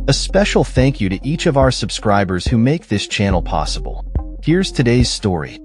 A special thank you to each of our subscribers who make this channel possible. Here's today's story.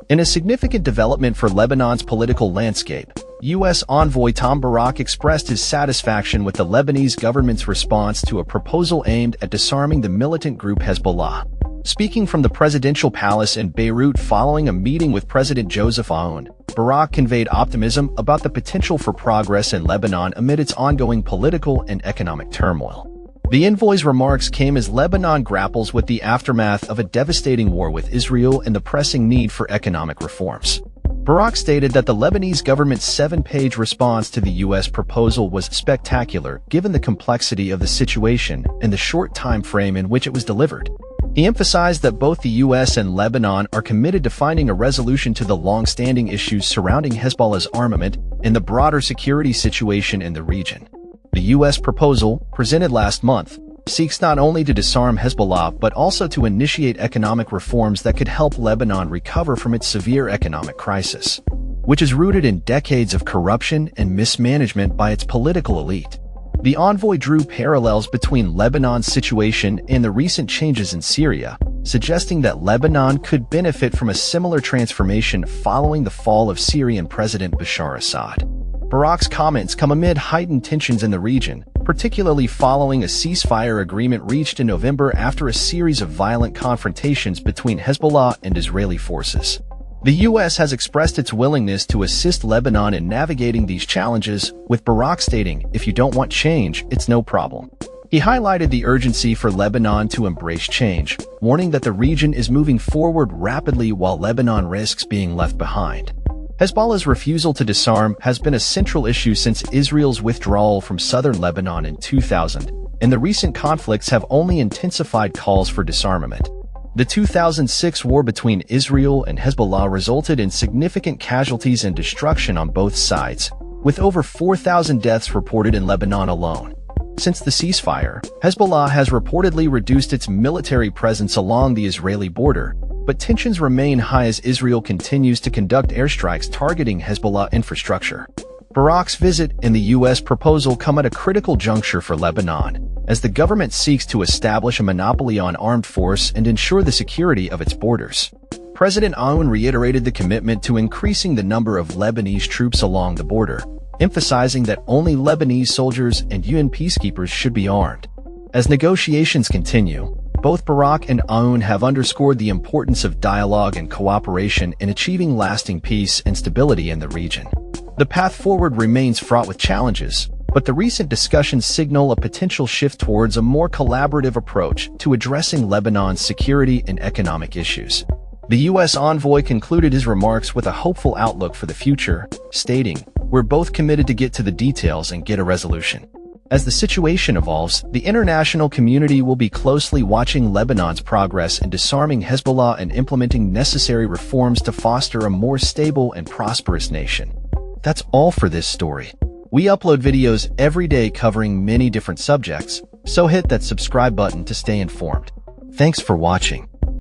In a significant development for Lebanon's political landscape, U.S. envoy Tom Barrack expressed his satisfaction with the Lebanese government's response to a proposal aimed at disarming the militant group Hezbollah. Speaking from the presidential palace in Beirut following a meeting with President Joseph Aoun, Barrack conveyed optimism about the potential for progress in Lebanon amid its ongoing political and economic turmoil. The envoy's remarks came as Lebanon grapples with the aftermath of a devastating war with Israel and the pressing need for economic reforms. Barrack stated that the Lebanese government's 7-page response to the U.S. proposal was spectacular given the complexity of the situation and the short time frame in which it was delivered. He emphasized that both the U.S. and Lebanon are committed to finding a resolution to the long-standing issues surrounding Hezbollah's armament and the broader security situation in the region. The U.S. proposal, presented last month, seeks not only to disarm Hezbollah but also to initiate economic reforms that could help Lebanon recover from its severe economic crisis, which is rooted in decades of corruption and mismanagement by its political elite. The envoy drew parallels between Lebanon's situation and the recent changes in Syria, suggesting that Lebanon could benefit from a similar transformation following the fall of Syrian President Bashar Assad. Barrack's comments come amid heightened tensions in the region, particularly following a ceasefire agreement reached in November after a series of violent confrontations between Hezbollah and Israeli forces. The U.S. has expressed its willingness to assist Lebanon in navigating these challenges, with Barrack stating, "If you don't want change, it's no problem." He highlighted the urgency for Lebanon to embrace change, warning that the region is moving forward rapidly while Lebanon risks being left behind. Hezbollah's refusal to disarm has been a central issue since Israel's withdrawal from southern Lebanon in 2000, and the recent conflicts have only intensified calls for disarmament. The 2006 war between Israel and Hezbollah resulted in significant casualties and destruction on both sides, with over 4,000 deaths reported in Lebanon alone. Since the ceasefire, Hezbollah has reportedly reduced its military presence along the Israeli border, but tensions remain high as Israel continues to conduct airstrikes targeting Hezbollah infrastructure. Barrack's visit and the U.S. proposal come at a critical juncture for Lebanon, as the government seeks to establish a monopoly on armed force and ensure the security of its borders. President Aoun reiterated the commitment to increasing the number of Lebanese troops along the border, emphasizing that only Lebanese soldiers and UN peacekeepers should be armed. As negotiations continue, both Barrack and Aoun have underscored the importance of dialogue and cooperation in achieving lasting peace and stability in the region. The path forward remains fraught with challenges, but the recent discussions signal a potential shift towards a more collaborative approach to addressing Lebanon's security and economic issues. The U.S. envoy concluded his remarks with a hopeful outlook for the future, stating, "We're both committed to get to the details and get a resolution." As the situation evolves, the international community will be closely watching Lebanon's progress in disarming Hezbollah and implementing necessary reforms to foster a more stable and prosperous nation. That's all for this story. We upload videos every day covering many different subjects, so hit that subscribe button to stay informed. Thanks for watching.